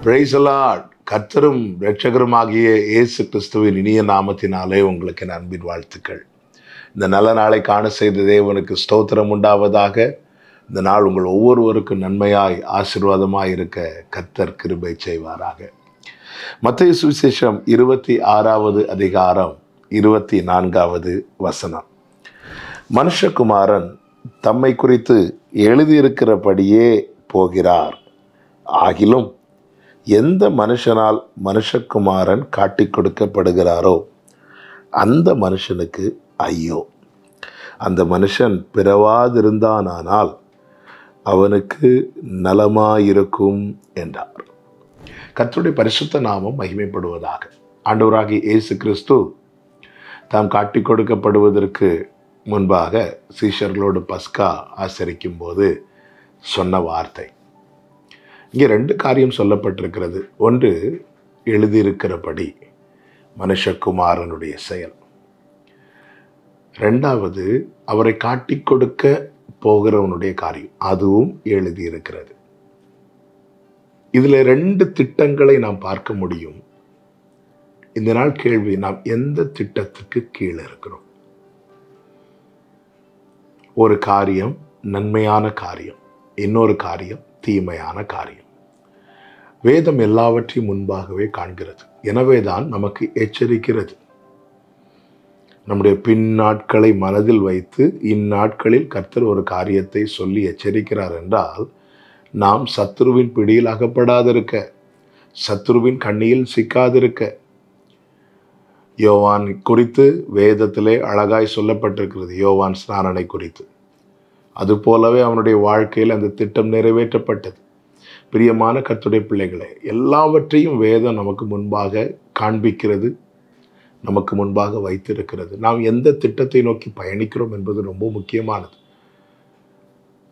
Praise the Lord. கர்த்தரும் இரட்சகருமாகிய இயேசு கிறிஸ்துவின் இனிய நாமத்தினாலே உங்களுக்கு என் அன்பின் வாழ்த்துக்கள். இந்த நல்ல நாளை காண செய்த தேவனுக்கு ஸ்தோத்திரம் உண்டாவதாக. இந்த நாள் உங்கள் ஒவ்வொருவருக்கும் நன்மையாய் ஆசீர்வாதமாய் இருக்க கர்த்தர் கிருபை செய்வாராக. மத்தேயு சுவிசேஷம் 26வது அதிகாரம் 24வது வசனம். மனுஷகுமாரன் தம்மை குறித்து எழுதியிருக்கிறபடியே போகிறார். ஆகிலும் எந்த மனுஷனால் மனுஷகுமாரன் காட்டிக் கொடுக்கப்படுகிறாரோ அந்த மனுஷனுக்கு ஐயோ. அந்த மனுஷன் பிறவாதிருந்தானால் அவனுக்கு நலமாயிருக்கும் என்றார். கர்த்தருடைய பரிசுத்த நாமம் மகிமைப்படுவதாக. ஆண்டவராகிய இயேசு கிறிஸ்து தாம் காட்டிக் கொடுக்கப்படுவதற்கு முன்பாக சீஷர்களோடு பஸ்கா ஆசரிக்கும் போது சொன்ன வார்த்தை. இங்கே 2 காரியம் சொல்லப்பட்டிருக்கிறது. ஒன்று, எழுதியிருக்கிறபடி மனுஷகுமாரனுடைய செயல். 2வது, அவரை காட்டிக் கொடுக்க போகிறவனுடைய காரியம், அதுவும் எழுதியிருக்கிறது. இதில் 2 திட்டங்களை நாம் பார்க்க முடியும். இந்த நாள் கேள்வி, நாம் எந்த திட்டத்துக்கு கீழே இருக்கிறோம்? ஒரு காரியம் நன்மையான காரியம், இன்னொரு காரியம் தீமையான காரியம். வேதம் எல்லாவற்றையும் முன்பாகவே காண்கிறது. எனவேதான் நமக்கு எச்சரிக்கிறது. நம்முடைய பின் நாட்களை மனதில் வைத்து இந்நாட்களில் கர்த்தர் ஒரு காரியத்தை சொல்லி எச்சரிக்கிறார் என்றால், நாம் சத்துருவின் பிடியில் அகப்படாதிருக்க, சத்துருவின் கண்ணியில் சிக்காதிருக்க. யோவான் குறித்து வேதத்திலே அழகாய் சொல்லப்பட்டிருக்கிறது, யோவான் ஸ்நானனை குறித்து. அதுபோலவே அவனுடைய வாழ்க்கையில் அந்த திட்டம் நிறைவேற்றப்பட்டது. பிரியமான கர்த்தருடைய பிள்ளைகளே, எல்லாவற்றையும் வேதம் நமக்கு முன்பாக காண்பிக்கிறது, நமக்கு முன்பாக வைத்திருக்கிறது. நாம் எந்த திட்டத்தை நோக்கி பயணிக்கிறோம் என்பது ரொம்ப முக்கியமானது.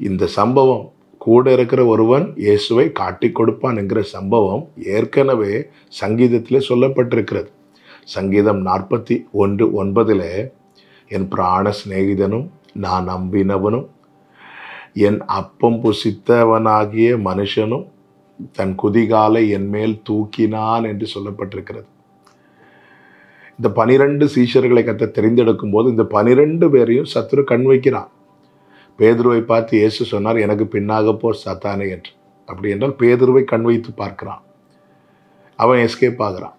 இந்த சம்பவம், கூட இருக்கிற ஒருவன் இயேசுவை காட்டிக் கொடுப்பான் என்கிற சம்பவம் ஏற்கனவே சங்கீதத்திலே சொல்லப்பட்டிருக்கிறது. சங்கீதம் 41:9 என் பிராண சிநேகிதனும் நான் நம்பினவனும் என் அப்பம் புசித்தவனாகிய மனுஷனும் தன் குதிகாலை என் மேல் தூக்கினான் என்று சொல்லப்பட்டிருக்கிறது. இந்த 12 சீஷர்களை கர்த்தர் தெரிந்தெடுக்கும் போது இந்த 12 பேரையும் சத்துரு கண் வைக்கிறான். பேதுருவை பார்த்து இயேசு சொன்னார், எனக்கு பின்னாக போ சாத்தானே என்று. அப்படி என்றால் பேதுருவை கண் வைத்து பார்க்கிறான், அவன் எஸ்கேப் ஆகிறான்.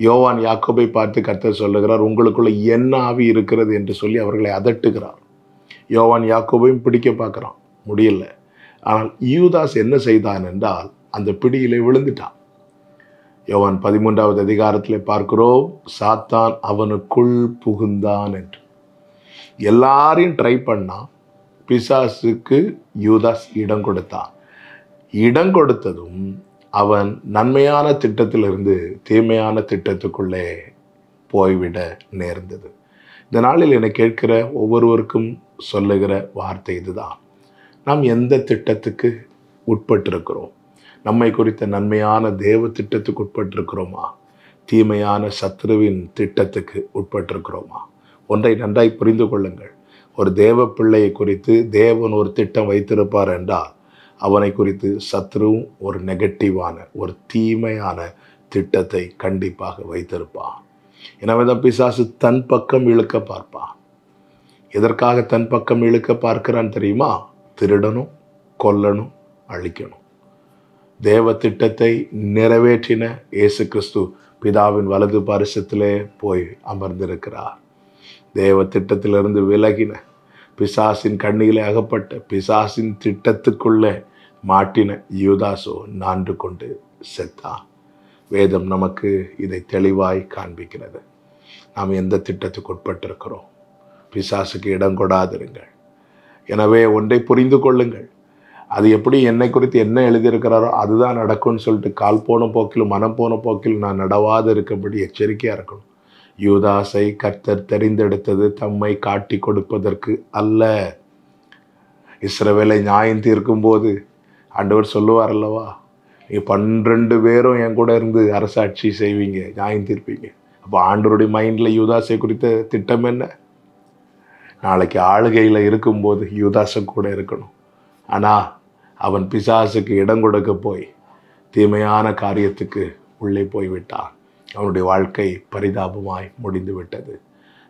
யோவான் யாக்கோபை பார்த்து கர்த்தர் சொல்லுகிறார், உங்களுக்குள்ள என்ன ஆவி இருக்கிறது என்று சொல்லி அவர்களை அதட்டுகிறார். யோவான் யாக்கோபையும் பிடிக்க பார்க்குறான், முடியல. ஆனால் யூதாஸ் என்ன செய்தான் என்றால் அந்த பிடியிலே விழுந்துட்டான். யோவான் 13வது அதிகாரத்திலே பார்க்கிறோம், சாத்தான் அவனுக்குள் புகுந்தான் என்று. எல்லாரையும் ட்ரை பண்ணான். பிசாசுக்கு யூதாஸ் இடம் கொடுத்தான். இடம் கொடுத்ததும் அவன் நன்மையான திட்டத்திலிருந்து தீமையான திட்டத்துக்குள்ளே போய்விட நேர்ந்தது. இந்த நாளில் என்னை கேட்கிற ஒவ்வொருவருக்கும் சொல்லுகிற வார்த்தை இதுதான். நாம் எந்த திட்டத்துக்கு உட்பட்டிருக்கிறோம்? நம்மை குறித்த நன்மையான தேவ திட்டத்துக்கு உட்பட்டிருக்கிறோமா? தீமையான சத்ருவின் திட்டத்துக்கு உட்பட்டிருக்கிறோமா? ஒன்றை நன்றாய் புரிந்து கொள்ளுங்கள். ஒரு தேவ பிள்ளையை குறித்து தேவன் ஒரு திட்டம் வைத்திருப்பார் என்றால் அவனை குறித்து சத்ருவும் ஒரு நெகட்டிவான, ஒரு தீமையான திட்டத்தை கண்டிப்பாக வைத்திருப்பான். எனவே தான் பிசாசு தன் பக்கம் இழுக்க பார்ப்பான். எதற்காக தன் பக்கம் இழுக்க பார்க்கிறான் தெரியுமா? திருடணும், கொல்லணும், அழிக்கணும். தேவ திட்டத்தை நிறைவேற்றின இயேசு கிறிஸ்து பிதாவின் வலது பாரிசத்திலே போய் அமர்ந்திருக்கிறார். தேவ திட்டத்திலிருந்து விலகின, பிசாசின் கண்ணியிலே அகப்பட்ட, பிசாசின் திட்டத்துக்குள்ளே மாட்டின யூதாசோ நான்று கொண்டு செத்தான். வேதம் நமக்கு இதை தெளிவாய் காண்பிக்கிறது. நாம் எந்த திட்டத்துக்கு உட்பட்டிருக்கிறோம்? பிசாசுக்கு இடம் கொடாதிருங்கள். எனவே ஒன்றை புரிந்து கொள்ளுங்கள், அது எப்படி என்னை குறித்து என்ன எழுதியிருக்கிறாரோ அதுதான் நடக்கும்னு சொல்லிட்டு கால் போன போக்கிலும் மனம் போன போக்கில் நான் நடவாது இருக்கபடி எச்சரிக்கையாக இருக்கணும். யூதாசை கர்த்தர் தெரிந்தெடுத்தது தம்மை காட்டி கொடுப்பதற்கு அல்ல. இஸ்ரவேலை நியாயம் தீர்க்கும் போது ஆண்டவர் சொல்லுவார் அல்லவா, நீங்கள் 12 பேரும் என் கூட இருந்து அரசாட்சி செய்வீங்க, நியாயம் தீர்ப்பீங்க. அப்போ ஆண்டவருடைய மைண்டில் யூதாசை குறித்த திட்டம் என்ன? நாளைக்கு ஆளுகையில் இருக்கும்போது யூதாசை கூட இருக்கணும். ஆனால் அவன் பிசாசுக்கு இடம் கொடுக்க போய் தீமையான காரியத்துக்கு உள்ளே போய்விட்டான். அவனுடைய வாழ்க்கை பரிதாபமாய் முடிந்து விட்டது.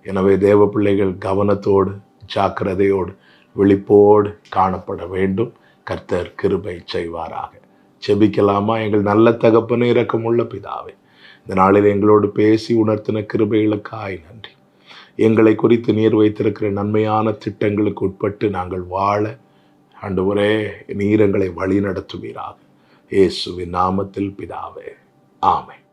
எனவே தேவ பிள்ளைகள் கவனத்தோடு, ஜாக்கிரதையோடு, விழிப்போடு காணப்பட வேண்டும். கர்த்தர் கிருபை செய்வாராக. செபிக்கலாமா? எங்கள் நல்ல தகப்பனே, இரக்கமுள்ள பிதாவே, இந்த நாளில் எங்களோடு பேசி உணர்த்தின கிருபைகளுக்காய் நன்றி. எங்களை குறித்து நீர் வைத்திருக்கிற நன்மையான திட்டங்களுக்கு உட்பட்டு நாங்கள் வாழ ஆண்டவரே, நீர் எங்களை வழி நடத்துவீராக. இயேசுவின் நாமத்தில் பிதாவே, ஆமென்.